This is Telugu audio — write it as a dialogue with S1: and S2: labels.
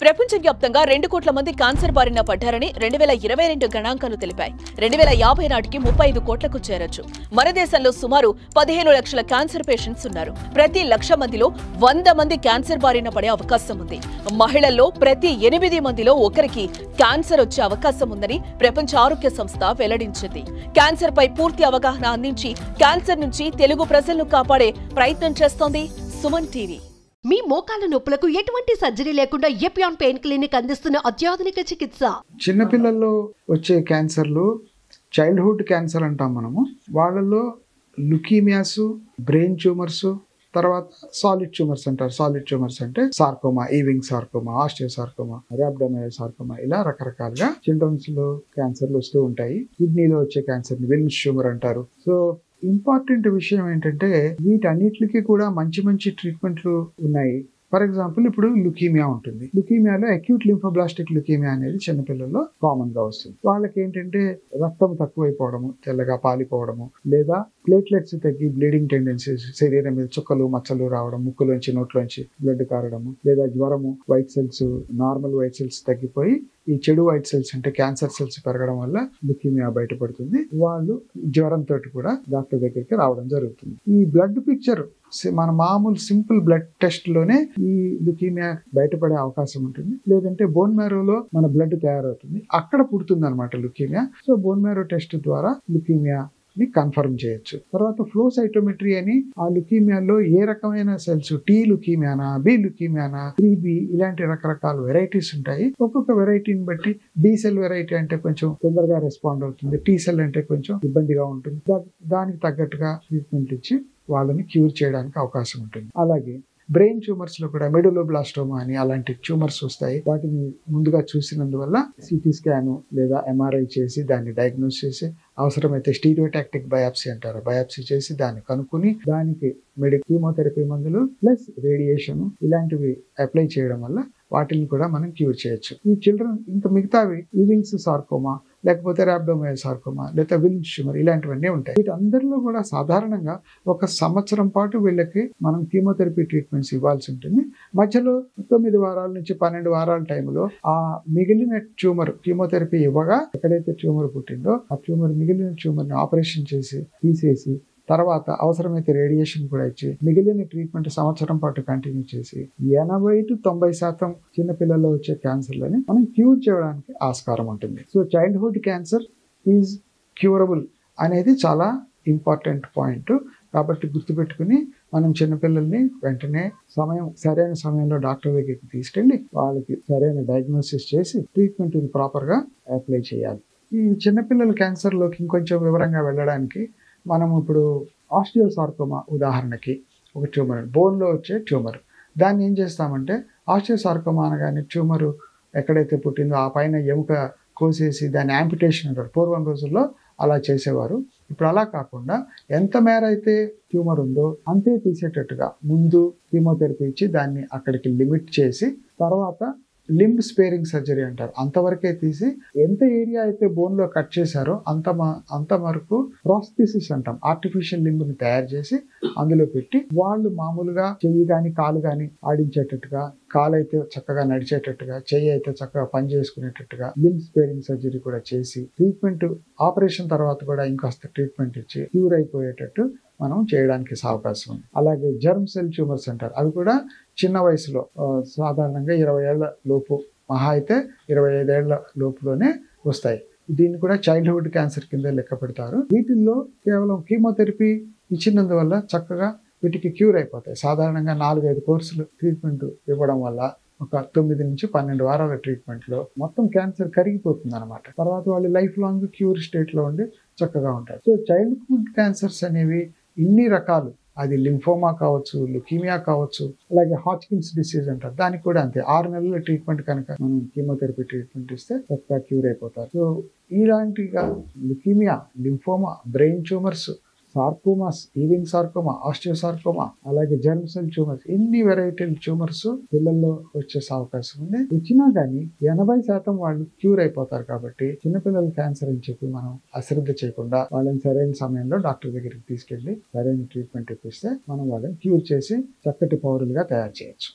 S1: ప్రపంచవ్యాప్తంగా 2 కోట్ల మంది క్యాన్సర్ బారిన పడ్డారని 2022 గణాంకాలు తెలిపాయి. 2050 నాటికి 35 కోట్లకు చేరొచ్చు. మన దేశంలో సుమారు 15 లక్షల క్యాన్సర్ పేషెంట్స్ ఉన్నారు. ప్రతి 1,00,000 మందిలో 100 మంది క్యాన్సర్ బారిన పడే అవకాశం ఉంది. మహిళల్లో ప్రతి 8 మందిలో ఒకరికి క్యాన్సర్ వచ్చే అవకాశం ఉందని ప్రపంచ ఆరోగ్య సంస్థ వెల్లడించింది. క్యాన్సర్ పై పూర్తి అవగాహన అందించి క్యాన్సర్ నుంచి తెలుగు ప్రజలను కాపాడే ప్రయత్నం చేస్తోంది సుమన్ టీవీ.
S2: మీ మోకాళ్ళ నొప్పులకు ఎటువంటి సర్జరీ లేకుండా ఎపియాన్ పెయిన్ క్లినిక్ అందిస్తున్న అత్యాధునిక చికిత్స.
S3: చిన్నపిల్లల్లో వచ్చే క్యాన్సర్లు చైల్డ్హుడ్ క్యాన్సర్ అంటాం మనము. వాళ్ళలో లుకీమియాస్, బ్రెయిన్ ట్యూమర్స్, తర్వాత సాలిడ్ ట్యూమర్స్ అంటారు. సాలిడ్ ట్యూమర్స్ అంటే sarcoma, Ewing sarcoma, osteosarcoma, rhabdomyosarcoma, ఇలా రకరకాలుగా చిల్డ్రన్స్ లో క్యాన్సర్లు వస్తూ ఉంటాయి. కిడ్నీలో వచ్చే క్యాన్సర్ విల్మ్స్ ట్యూమర్ అంటారు. సో ఇంపార్టెంట్ విషయం ఏంటంటే వీటన్నిటికి కూడా మంచి మంచి ట్రీట్మెంట్లు ఉన్నాయి. ఫర్ ఎగ్జాంపుల్ ఇప్పుడు లుకీమియా ఉంటుంది. లుకీమియాలో అక్యూట్ లింఫోబ్లాస్టిక్ లుకీమియా అనేది చిన్నపిల్లల్లో కామన్ గా వస్తుంది. వాళ్ళకి ఏంటంటే రక్తం తక్కువైపోవడము, తెల్లగా పాలిపోవడము, లేదా ప్లేట్లెట్స్ తగ్గి బ్లీడింగ్ టెండెన్సీస్, శరీరం మీద చుక్కలు మచ్చలు రావడం, ముక్కులోంచి నోట్లోంచి బ్లడ్ కారడము, లేదా జ్వరము, white cells normal white cells తగ్గిపోయి ఈ చెడు వైట్ సెల్స్ అంటే క్యాన్సర్ సెల్స్ పెరగడం వల్ల లుకీమియా బయటపడుతుంది. వాళ్ళు జ్వరంతో కూడా డాక్టర్ దగ్గరికి రావడం జరుగుతుంది. ఈ బ్లడ్ పిక్చర్ మన మామూలు సింపుల్ బ్లడ్ టెస్ట్ లోనే ఈ లుకీమియా బయటపడే అవకాశం ఉంటుంది. లేదంటే బోన్ మ్యారోలో మన బ్లడ్ తయారవుతుంది, అక్కడ పుడుతుంది అనమాట leukaemia. So bone marrow test ద్వారా లుకీమియా కన్ఫర్మ్ చేయొచ్చు. తర్వాత ఫ్లో సైటోమెట్రీ అని ఆ లుకీమియాలో ఏ రకమైన సెల్స్, టీ లుకీమియానా, బి లుకీమియానా, 3B, ఇలాంటి రకరకాల వెరైటీస్ ఉంటాయి. ఒక్కొక్క వెరైటీని బట్టి బి సెల్ వెరైటీ అంటే కొంచెం తొందరగా రెస్పాండ్ అవుతుంది, టీ సెల్ అంటే కొంచెం ఇబ్బందిగా ఉంటుంది. దానికి తగ్గట్టుగా ట్రీట్మెంట్ ఇచ్చి వాళ్ళని క్యూర్ చేయడానికి అవకాశం ఉంటుంది. అలాగే బ్రెయిన్ ట్యూమర్స్ లో కూడా మెడులోబ్లాస్టోమా అని అలాంటి ట్యూమర్స్ వస్తాయి. వాటిని ముందుగా చూసినందువల్ల సిటీ స్కాన్ లేదా MRI చేసి దాన్ని డయాగ్నోస్ చేసి, అవసరమైతే స్టీరియోటాక్టిక్ బయాప్సీ అంటారు, బయాప్సీ చేసి దాన్ని కనుక్కుని దానికి కీమోథెరపీ మందులు ప్లస్ రేడియేషన్ ఇలాంటివి అప్లై చేయడం వల్ల వాటిని కూడా మనం క్యూర్ చేయొచ్చు. ఈ చిల్డ్రన్ ఇంకా మిగతావి ఈవింగ్స్ సార్కోమా, లేకపోతే ర్యాబ్డోమైల్ సార్కోమా, లేదా విల్మ్స్ ట్యూమర్, ఇలాంటివన్నీ ఉంటాయి. వీటందరిలో కూడా సాధారణంగా 1 సంవత్సరం పాటు వీళ్ళకి మనం కీమోథెరపీ ట్రీట్మెంట్స్ ఇవ్వాల్సి ఉంటుంది. మధ్యలో 9 వారాల నుంచి 12 వారాల టైంలో ఆ మిగిలిన ట్యూమర్ కీమోథెరపీ ఇవ్వగా ఎక్కడైతే ట్యూమర్ పుట్టిందో ఆ ట్యూమర్ మిగిలిన ట్యూమర్ని ఆపరేషన్ చేసి తీసేసి తర్వాత అవసరమైతే రేడియేషన్ కూడా ఇచ్చి మిగిలిన ట్రీట్మెంట్ సంవత్సరం పాటు కంటిన్యూ చేసి 80 to 90% చిన్నపిల్లల్లో వచ్చే క్యాన్సర్లని మనం క్యూర్ చేయడానికి ఆస్కారం ఉంటుంది. So childhood cancer is curable అనేది చాలా ఇంపార్టెంట్ పాయింట్. కాబట్టి గుర్తుపెట్టుకుని మనం చిన్నపిల్లల్ని వెంటనే సరైన సమయంలో డాక్టర్ దగ్గరికి తీసుకెళ్ళి వాళ్ళకి సరైన డయాగ్నోసిస్ చేసి ట్రీట్మెంట్ ప్రాపర్గా అప్లై చేయాలి. ఈ చిన్నపిల్లల క్యాన్సర్లోకి ఇంకొంచెం వివరంగా వెళ్ళడానికి మనం ఇప్పుడు ఆస్టియోసార్కోమా ఉదాహరణకి ఒక ట్యూమర్, బోన్లో వచ్చే ట్యూమర్. దాన్ని ఏం చేస్తామంటే ఆస్టియోసార్కోమా అనగానే ట్యూమరు ఎక్కడైతే పుట్టిందో ఆ పైన ఎముక కోసేసి దాన్ని యాంపిటేషన్ అంటారు. పూర్వం రోజుల్లో అలా చేసేవారు. ఇప్పుడు అలా కాకుండా ఎంత మేర అయితే ట్యూమర్ ఉందో అంతే తీసేటట్టుగా ముందు కీమోథెరపీ ఇచ్చి దాన్ని అక్కడికి లిమిట్ చేసి తర్వాత లింబ్ స్పేరింగ్ సర్జరీ అంటారు, అంతవరకే తీసి ఎంత ఏరియా అయితే బోన్లో కట్ చేశారో అంత వరకు ప్రాస్థెసిస్ అంటాం, ఆర్టిఫిషియల్ లింబ్ని తయారు చేసి అందులో పెట్టి వాళ్ళు మామూలుగా చెయ్యి కానీ కాలు కానీ ఆడించేటట్టుగా, కాలు అయితే చక్కగా నడిచేటట్టుగా, చెయ్యి అయితే చక్కగా పని చేసుకునేటట్టుగా లింబ్ స్పేరింగ్ సర్జరీ కూడా చేసి ట్రీట్మెంట్ ఆపరేషన్ తర్వాత కూడా ఇంకాస్త ట్రీట్మెంట్ ఇచ్చి క్యూర్ అయిపోయేటట్టు మనం చేయడానికి అవకాశం ఉంది. అలాగే జర్మ్ సెల్ ట్యూమర్స్ అంటారు, అవి కూడా చిన్న వయసులో సాధారణంగా 20 ఏళ్ల లోపు, మహా అయితే 25 ఏళ్ల లోపులోనే వస్తాయి. దీన్ని కూడా చైల్డ్హుడ్ క్యాన్సర్ కింద లెక్క పెడతారు. వీటిల్లో కేవలం కీమోథెరపీ ఇచ్చినందువల్ల చక్కగా వీటికి క్యూర్ అయిపోతాయి. సాధారణంగా 4-5 కోర్సులు ట్రీట్మెంట్ ఇవ్వడం వల్ల ఒక 9 నుంచి 12 వారాల ట్రీట్మెంట్లో మొత్తం క్యాన్సర్ కరిగిపోతుంది అనమాట. తర్వాత వాళ్ళు లైఫ్ లాంగ్ క్యూర్ స్టేట్లో ఉండి చక్కగా ఉంటారు. సో చైల్డ్హుడ్ క్యాన్సర్స్ అనేవి ఇన్ని రకాలు, అది లింఫోమా కావచ్చు, లుకీమియా కావచ్చు, అలాగే హాచ్కిన్స్ డిసీజ్ అంటారు, దానికి కూడా అంతే. 6 నెలల ట్రీట్మెంట్ కనుక మనం కీమోథెరపీ ట్రీట్మెంట్ ఇస్తే చక్కగా క్యూర్ అయిపోతారు. సో ఇలాంటిగా leukemia, lymphoma, brain tumours, sarcomas, Ewing sarcoma, osteosarcoma, అలాగే జర్మ్ సెల్ ట్యూమర్స్, ఇన్ని వెరైటీల ట్యూమర్స్ పిల్లల్లో వచ్చే అవకాశం ఉంది. వచ్చినా కానీ 80% వాళ్ళు క్యూర్ అయిపోతారు. కాబట్టి చిన్నపిల్లల క్యాన్సర్ అని చెప్పి మనం అశ్రద్ధ చేయకుండా వాళ్ళని సరైన సమయంలో డాక్టర్ దగ్గరికి తీసుకెళ్లి సరైన ట్రీట్మెంట్ ఇప్పిస్తే మనం వాళ్ళని క్యూర్ చేసి చక్కటి పౌరులుగా తయారు చేయొచ్చు.